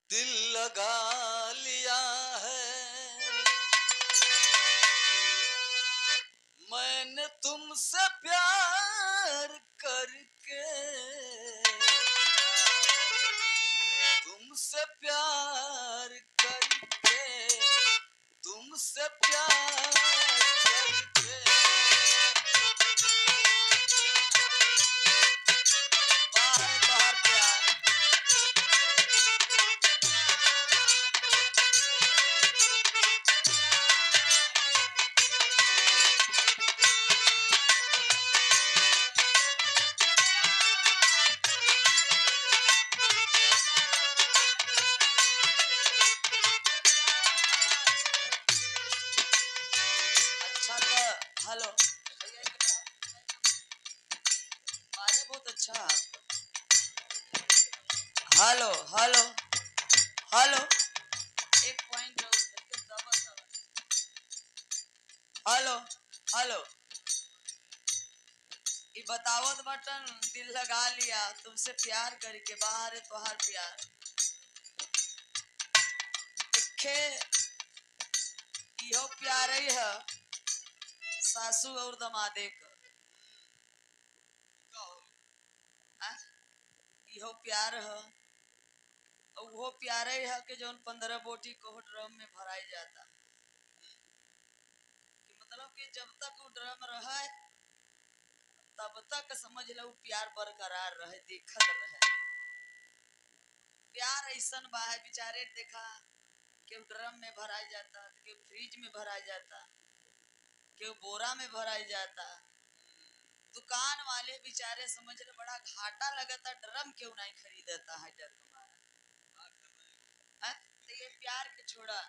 दिल लगा लिया है मैंने तुमसे प्यार करके, तुमसे प्यार करके, तुमसे प्यार करके। बाहर बाहर प्यार। अच्छा तो हेलो आगे बहुत अच्छा। हेलो हेलो हेलो एक पॉइंट हेलो हेलो ये बतावत बटन दिल लगा लिया तुमसे प्यार करके बाहर है तोहार प्यार इखे इहो प्यार ही है सासू और दमादे का। आ? इहो प्यार है और वो प्यार ही है कि जौन 15 बोटी को ड्रम में भराई जाता कि मतलब कि जब तक वो ड्रम रहे तब तक समझ लो प्यार बरकरार रहे देखत रहे। प्यार ऐसा बा है बेचारे देखा केहू ड्रम में भराई जाता केहू फ्रिज में भराई जाता केहू बोरा में भराई जाता। दुकान वाले बेचारे समझ ले बड़ा घाटा लगता ड्रम क्यों नहीं खरीदता है डर तुम्हारा। तो ये प्यार के छोड़ा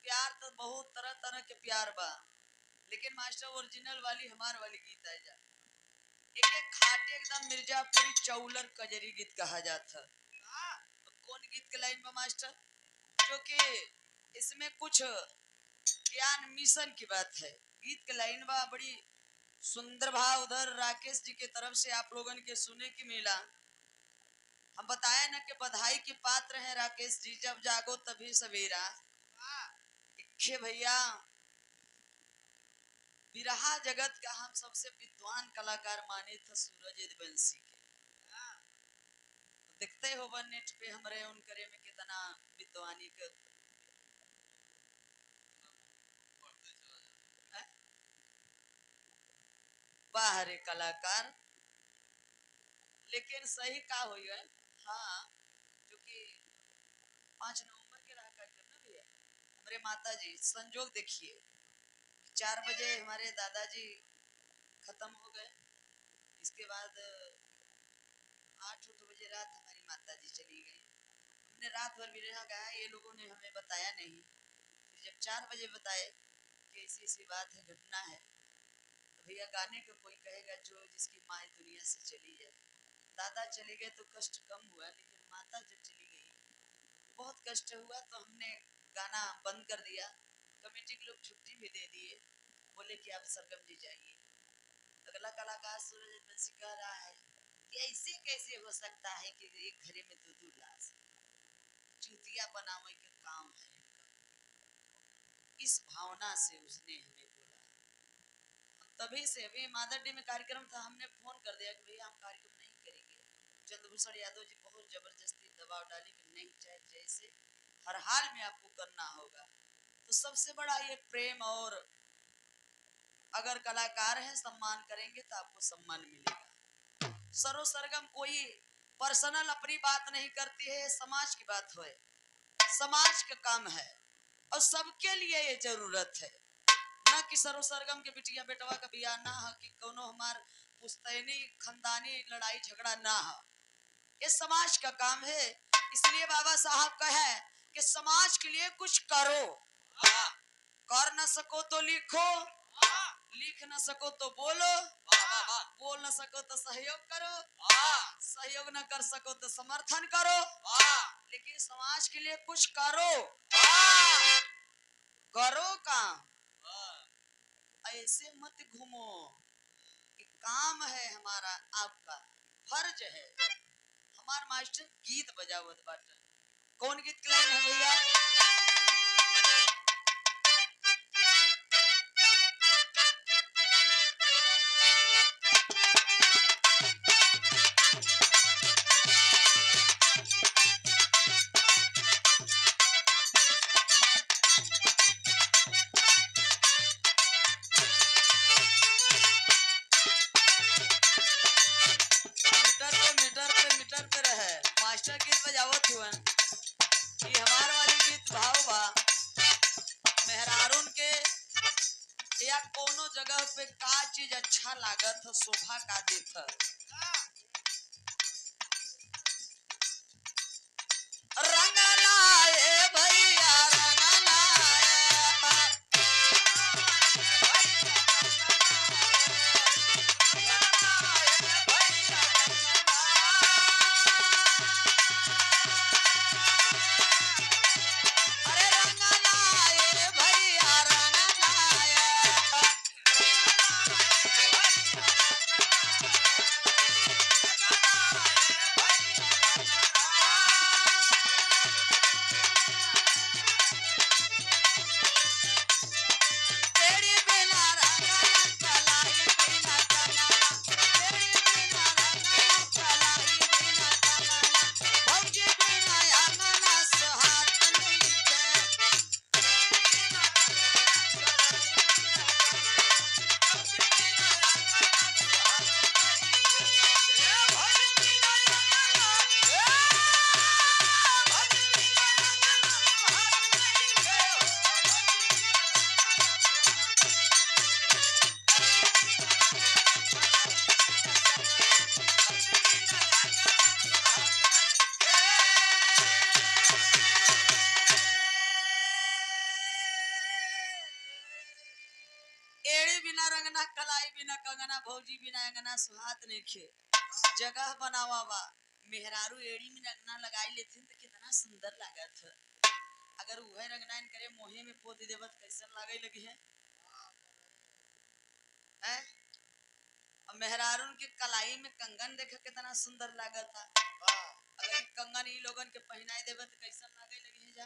प्यार तो बहुत तरह तरह के प्यार बा लेकिन मास्टर ओरिजिनल वाली हमार वाली गीत आ जा एक एक खाटे एकदम मिर्जापुरी चौलर कजरी गीत कहा जाता। कौन गीत के लाइन में मास्टर जो कि इसमें कुछ ज्ञान मिशन की बात है। गीत के लाइन बा बड़ी सुंदर भाव उधर राकेश जी के तरफ से आप लोगन के सुने की मिला। हम बताए ना कि बधाई के पात्र हैं राकेश जी जब जागो तभी सवेरा। इखे भैया बिरहा जगत का हम सबसे विद्वान कलाकार माने थे सूरज वंशी के। देखते हो वन नेट पे हमरे उनकरे में कितना विद्वानी का बाहर कलाकार लेकिन सही का हुई है। हाँ क्योंकि 5 नवंबर के रहा कार्यक्रम ना भैया हमारे माता जी संजोग देखिए 4 बजे हमारे दादाजी खत्म हो गए। इसके बाद 8 बजे रात हमारी माता जी चली गई। हमने रात भर बिरहा गाया ये लोगों ने हमें बताया नहीं। फिर जब 4 बजे बताए कि ऐसी ऐसी बात है घटना है तो भैया गाने को कोई कहेगा जो जिसकी माँ दुनिया से चली जाए। दादा चले गए तो कष्ट कम हुआ लेकिन माता जब चली गई बहुत कष्ट हुआ तो हमने गाना बंद कर दिया। कमेटी के लोग छुट्टी भी दे दिए बोले कि आप सरगम जी जाइए। अगला कलाकार सूरज वंशी कह रहा है कि ऐसे कैसे हो सकता है कि एक घरे में दो दो लाश चूतिया बनावे के काम है। इस भावना से उसने हमें बोला। तभी से अभी मादर डे में कार्यक्रम था हमने फोन कर दिया कि भैया हम कार्यक्रम नहीं करेंगे। चंद्रभूषण यादव जी बहुत जबरदस्ती दबाव डाली कि नहीं चाहे जैसे हर हाल में आपको करना होगा। तो सबसे बड़ा ये प्रेम और अगर कलाकार है सम्मान करेंगे तो आपको सम्मान मिलेगा। सरो सरगम कोई पर्सनल अपनी बात नहीं करती है समाज की बात है समाज का काम है और सबके लिए ये जरूरत है ना कि सरो सरगम के बिटिया बेटवा का बिया ना है कि कोनो हमार पुश्तैनी खानदानी लड़ाई झगड़ा ना है। ये समाज का काम है इसलिए बाबा साहब कहे कि समाज के लिए कुछ करो। कर न सको तो लिखो लिख न सको तो बोलो बोल न सको तो सहयोग करो सहयोग न कर सको तो समर्थन करो लेकिन समाज के लिए कुछ करो। करो काम ऐसे मत घूमो कि काम है हमारा आपका फर्ज है हमार मास्टर गीत बजावत बाटे। कौन गीत के लाइन है भैया? मीटर पे रहे मास्टर गीत बजावत हुआ। ये हमार वाली गीत भाव बा मेहरारून के या कोनो जगह पे का चीज अच्छा लागत है, शोभा का देत है। रंगना ए भैया रंगना अरे रंगना ए भैया रंगना तेरी बिना रंगना कलाई बिना कनना तेरी बिना रंगना कलाई बिना कनना भौजी बिना अंगना सुहात नहीं के एड़ी बिना रंगना कलाई बिना कंगना भौजी बिना अंगना सुहात नहीं खे। जगह बनावा बा मेहरारू एड़ी में रंगना लगाई लेथिन तो कितना सुंदर लागत है। अगर वह रंगना इन करे मोहे में पोत देवत कैसन लागे लगी है, हैं? अब मेहरारून के कलाई में कंगन देखे कितना सुंदर लागत है। अगर इ कंगन इ लोगन के पहनाई देवे तो कैसन लागे लगी है जा?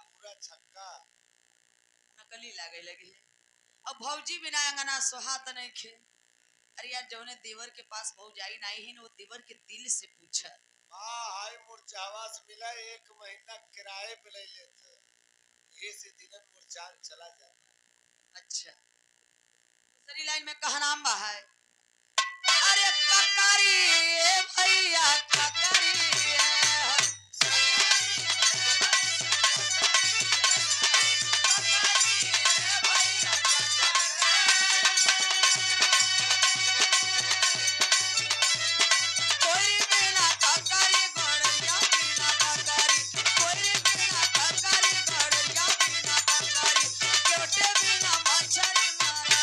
पूरा छक्का नकली लागे लगी है। अब भौजी बिना अंगना सुहात नहीं खे। अरे यार जौने देवर के पास भौजाई नहीं है वो देवर के दिल से पूछा। हाई मुरझावा से मिला 1 महीना किराए पे ले लेते इसी दिन मुरझान चला जाता। अच्छा दूसरी लाइन में कहा नाम बा है अरे ककारी ए भैया ककारी कोई बिना ककारी गड़िया बिना ककारी कोई बिना ककारी गड़िया बिना ककारी केवटे बिना मछरी मारा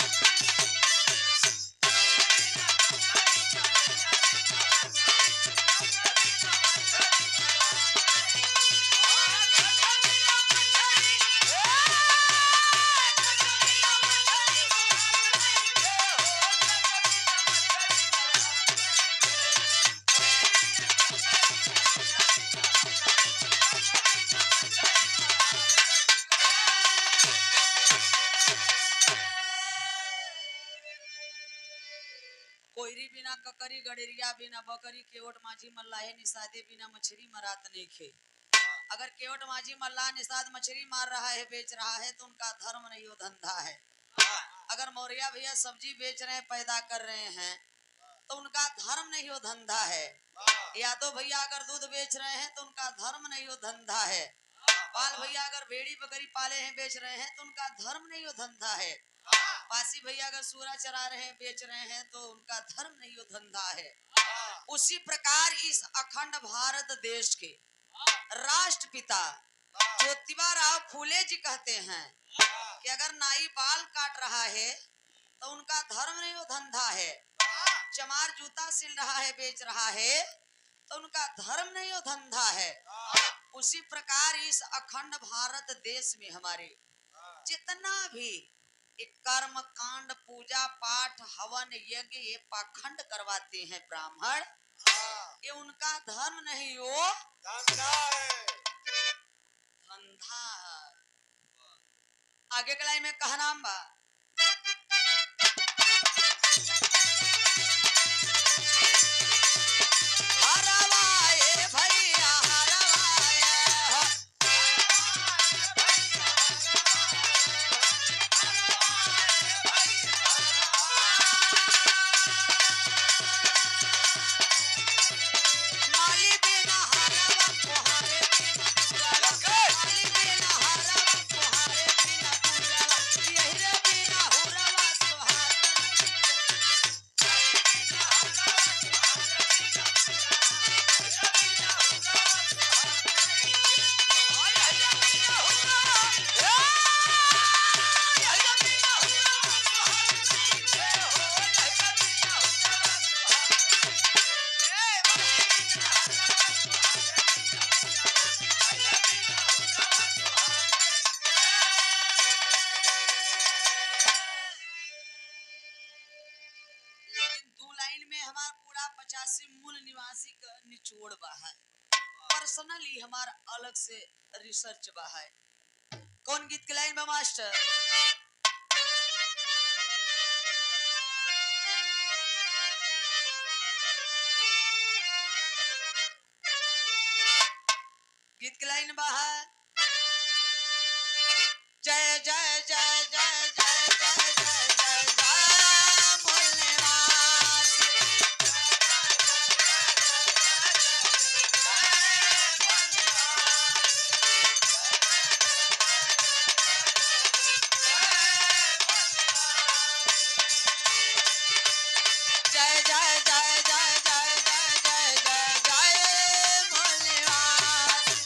कोयरी बिना ककरी गड़ेरिया बिना बकरी केवट माझी मल्लाहे निषादे बिना मछली मरात नहीं खे। अगर केवट माझी मल्लाह निषाद मछली मार रहा है बेच रहा है तो उनका धर्म नहीं वो धंधा है। अगर मौर्या भैया सब्जी बेच रहे हैं पैदा कर रहे हैं तो उनका धर्म नहीं वो धंधा है। यादव भैया अगर दूध बेच रहे हैं तो उनका धर्म नहीं वो धंधा है। पाल भैया अगर भेड़ी बकरी पाले हैं बेच रहे हैं तो उनका धर्म नहीं वो धंधा है। पासी भैया अगर सूरा चरा रहे हैं बेच रहे हैं तो उनका धर्म नहीं वो धंधा है। उसी प्रकार इस अखंड भारत देश के राष्ट्रपिता ज्योतिबा राव फूले जी कहते हैं कि अगर नाई बाल काट रहा है तो उनका धर्म नहीं वो धंधा है। चमार जूता सिल रहा है बेच रहा है तो उनका धर्म नहीं वो धंधा है। उसी प्रकार इस अखंड भारत देश में हमारे जितना भी एक कर्म कांड पूजा पाठ हवन यज्ञ ये पाखंड करवाते हैं ब्राह्मण ये उनका धर्म नहीं, वो धंधा है। धंधा है। आगे के लाइन में कहा नाम बा, हरवाए भैया हरवाए, माली बिना हरवा कोहारे बिना पुरवा, माली बिना हरवा कोहारे बिना पुरवा, यही रे बिना हुरवा सुहागन। लेकिन दो लाइन में हमार पूरा 85 मूल निवासी का निचोड़ बा है, पर्सनली हमार अलग से रिसर्च बा है। कौन गीत के लाइन बा मास्टर? गीत के लाइन बा है, जय जय जय जय जय जय जय जय जय मूल निवासी, जय जय जय जय जय जय जय जय जय मूल निवासी।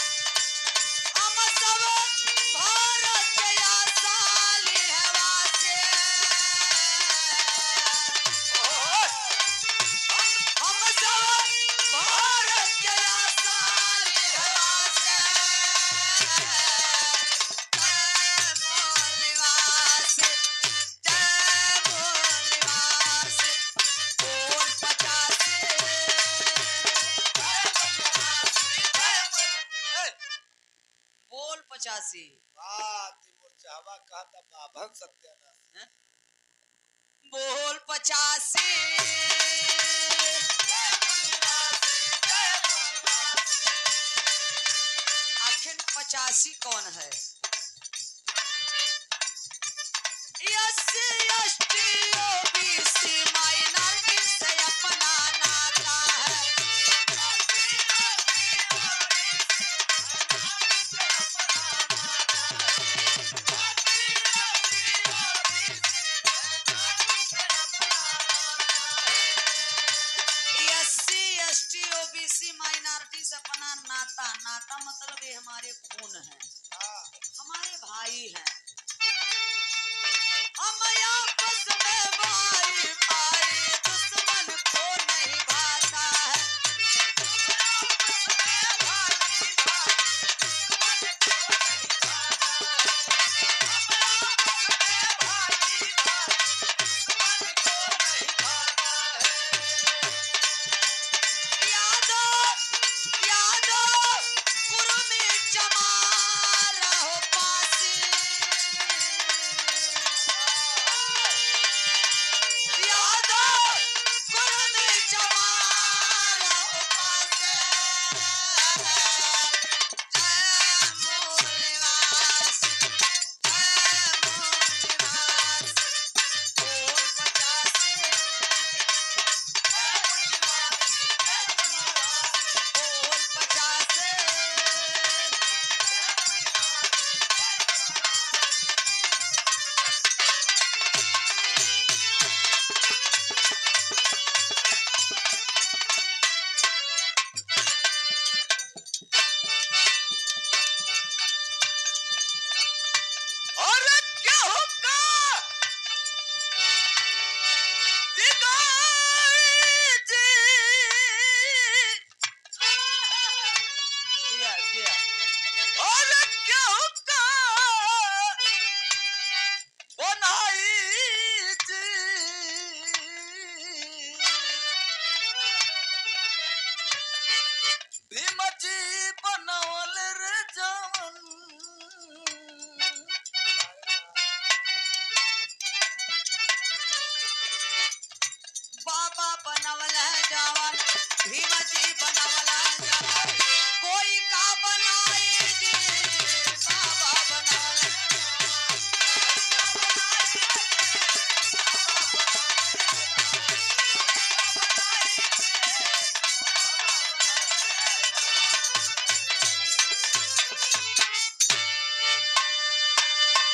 हम सब भारत के आसाली हवा से, हम सब भारत के आसाली हवा से, जय मूल निवासी, जय मूल निवासी, बोल 85 बोल 85 तिमुर चावा कहा था बाभन सत्यानाश। हैं? बोल 85 आखिर 85 कौन है? एससी एसटी ओबीसी माइनॉरिटी से अपना नाता है, एससी एसटी ओबीसी माइनॉरिटी से अपना नाता, नाता मतलब ये हमारे खून है, हमारे भाई हैं, हम आपस में भाई भाई, दुश्मन को नहीं भाता है, यादव यादव कुर्मी चमार हो पासी, यादव कुर्मी चमार हो पासी, जय मूल निवासी, जय मूल निवासी, बोल 85 बोल 85 और क्या होगा बिगाड़ी जी गेहूं का बनाई भीमजी बनवल रे जवन बाबा बनवल जवन भीम